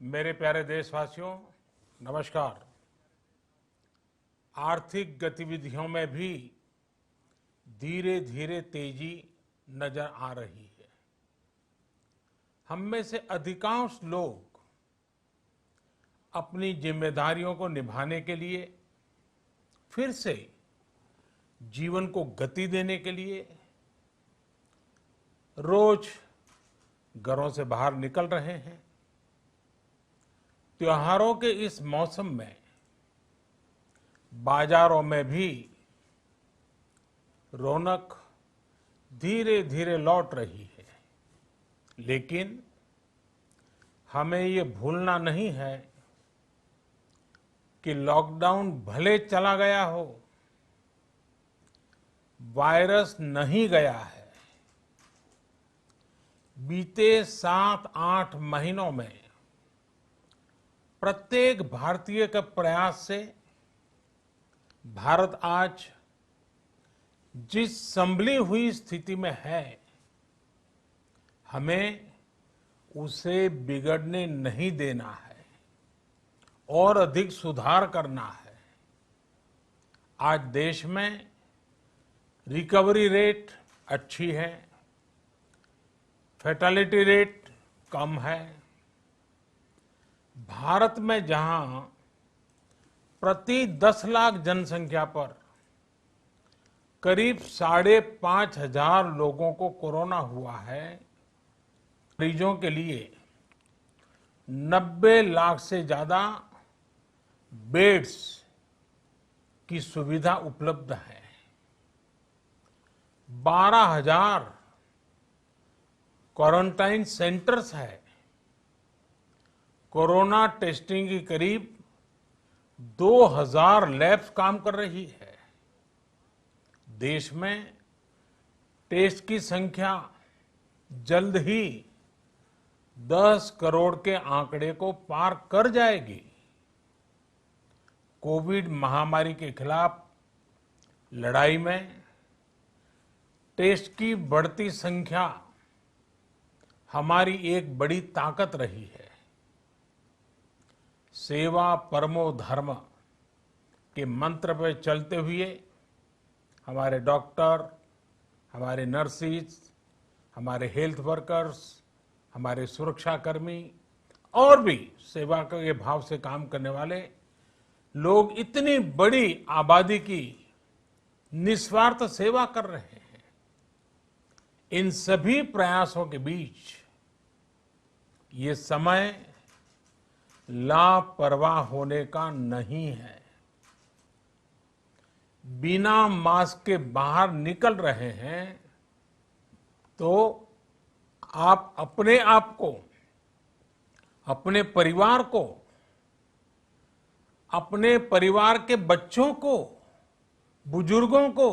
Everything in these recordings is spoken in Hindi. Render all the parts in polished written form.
मेरे प्यारे देशवासियों, नमस्कार। आर्थिक गतिविधियों में भी धीरे धीरे तेजी नजर आ रही है। हम में से अधिकांश लोग अपनी जिम्मेदारियों को निभाने के लिए, फिर से जीवन को गति देने के लिए रोज घरों से बाहर निकल रहे हैं। त्योहारों के इस मौसम में बाजारों में भी रौनक धीरे धीरे लौट रही है, लेकिन हमें ये भूलना नहीं है कि लॉकडाउन भले चला गया हो, वायरस नहीं गया है। बीते 7-8 महीनों में प्रत्येक भारतीय के प्रयास से भारत आज जिस संभली हुई स्थिति में है, हमें उसे बिगड़ने नहीं देना है और अधिक सुधार करना है। आज देश में रिकवरी रेट अच्छी है, फैटेलिटी रेट कम है। भारत में जहां प्रति 10 लाख जनसंख्या पर करीब 5,500 लोगों को कोरोना हुआ है, मरीजों के लिए 90 लाख से ज्यादा बेड्स की सुविधा उपलब्ध है। 12,000 क्वारंटाइन सेंटर्स है। कोरोना टेस्टिंग की करीब 2,000 लैब्स काम कर रही है। देश में टेस्ट की संख्या जल्द ही 10 करोड़ के आंकड़े को पार कर जाएगी। कोविड महामारी के खिलाफ लड़ाई में टेस्ट की बढ़ती संख्या हमारी एक बड़ी ताकत रही है। सेवा परमो धर्म के मंत्र पर चलते हुए हमारे डॉक्टर, हमारे नर्सिस, हमारे हेल्थ वर्कर्स, हमारे सुरक्षाकर्मी और भी सेवा के भाव से काम करने वाले लोग इतनी बड़ी आबादी की निस्वार्थ सेवा कर रहे हैं। इन सभी प्रयासों के बीच ये समय लापरवाह होने का नहीं है। बिना मास्क के बाहर निकल रहे हैं तो आप अपने आप को, अपने परिवार को, अपने परिवार के बच्चों को, बुजुर्गों को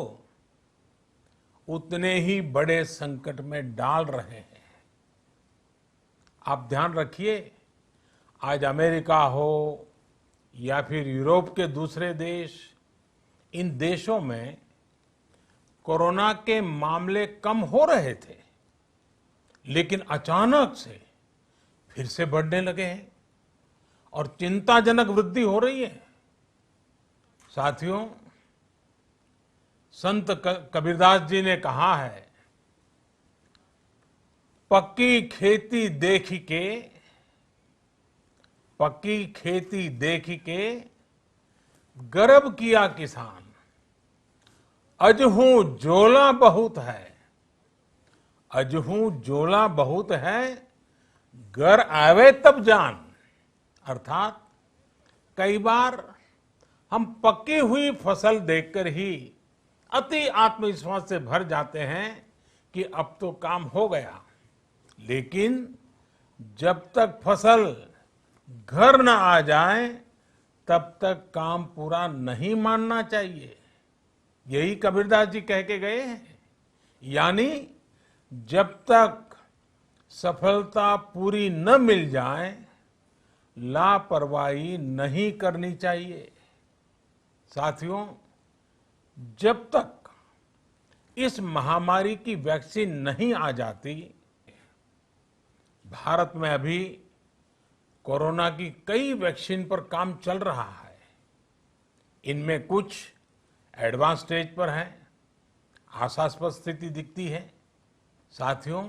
उतने ही बड़े संकट में डाल रहे हैं। आप ध्यान रखिए, आज अमेरिका हो या फिर यूरोप के दूसरे देश, इन देशों में कोरोना के मामले कम हो रहे थे, लेकिन अचानक से फिर से बढ़ने लगे हैं और चिंताजनक वृद्धि हो रही है। साथियों, संत कबीरदास जी ने कहा है, पक्की खेती देखी के, पक्की खेती देखी के गर्व किया किसान, अजहू जोला बहुत है, अजहू जोला बहुत है, घर आवे तब जान। अर्थात कई बार हम पक्की हुई फसल देखकर ही अति आत्मविश्वास से भर जाते हैं कि अब तो काम हो गया, लेकिन जब तक फसल घर न आ जाए तब तक काम पूरा नहीं मानना चाहिए। यही कबीरदास जी कह के गए हैं। यानी जब तक सफलता पूरी न मिल जाए, लापरवाही नहीं करनी चाहिए। साथियों, जब तक इस महामारी की वैक्सीन नहीं आ जाती, भारत में अभी कोरोना की कई वैक्सीन पर काम चल रहा है। इनमें कुछ एडवांस स्टेज पर है, आशास्पद स्थिति दिखती है। साथियों,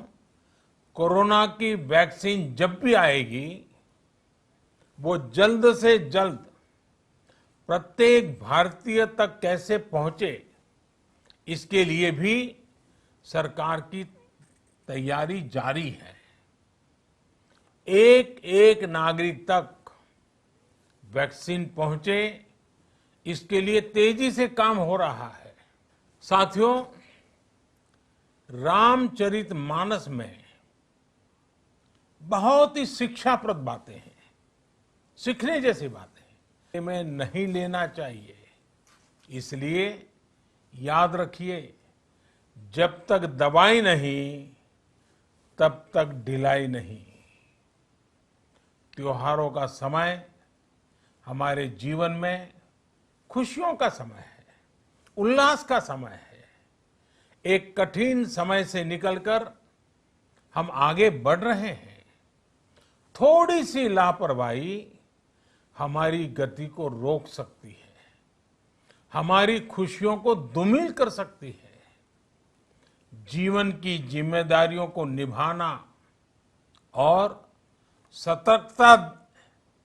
कोरोना की वैक्सीन जब भी आएगी, वो जल्द से जल्द प्रत्येक भारतीय तक कैसे पहुंचे, इसके लिए भी सरकार की तैयारी जारी है। एक एक नागरिक तक वैक्सीन पहुंचे, इसके लिए तेजी से काम हो रहा है। साथियों, रामचरितमानस में बहुत ही शिक्षाप्रद बातें हैं, सीखने जैसी बातें में नहीं लेना चाहिए। इसलिए याद रखिए, जब तक दवाई नहीं, तब तक ढिलाई नहीं। त्योहारों का समय हमारे जीवन में खुशियों का समय है, उल्लास का समय है। एक कठिन समय से निकलकर हम आगे बढ़ रहे हैं। थोड़ी सी लापरवाही हमारी गति को रोक सकती है, हमारी खुशियों को धूमिल कर सकती है। जीवन की जिम्मेदारियों को निभाना और सतर्कता,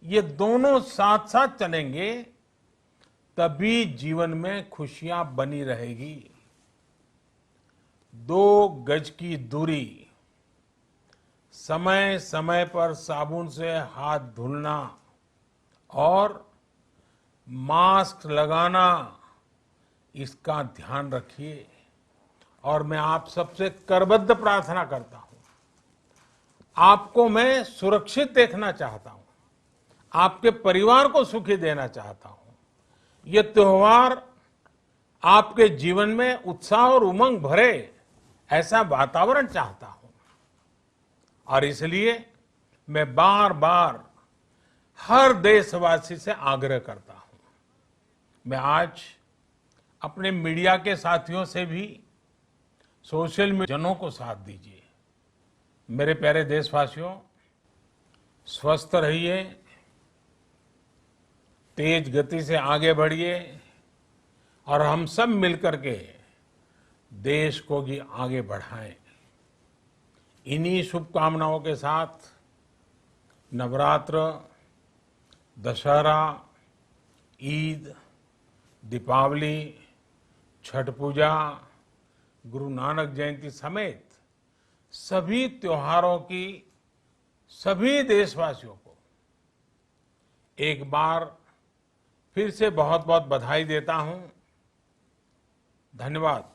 ये दोनों साथ साथ चलेंगे, तभी जीवन में खुशियां बनी रहेगी। 2 गज की दूरी, समय समय पर साबुन से हाथ धुलना और मास्क लगाना, इसका ध्यान रखिए। और मैं आप सबसे करबद्ध प्रार्थना करता हूं, आपको मैं सुरक्षित देखना चाहता हूं, आपके परिवार को सुखी देना चाहता हूं। ये त्योहार आपके जीवन में उत्साह और उमंग भरे, ऐसा वातावरण चाहता हूं। और इसलिए मैं बार बार हर देशवासी से आग्रह करता हूं। मैं आज अपने मीडिया के साथियों से भी सोशल मीडिया जनों को साथ दीजिए। मेरे प्यारे देशवासियों, स्वस्थ रहिए, तेज गति से आगे बढ़िए और हम सब मिलकर के देश को भी आगे बढ़ाएं। इन्हीं शुभकामनाओं के साथ नवरात्र, दशहरा, ईद, दीपावली, छठ पूजा, गुरु नानक जयंती समेत सभी त्योहारों की सभी देशवासियों को एक बार फिर से बहुत बहुत बधाई देता हूं। धन्यवाद।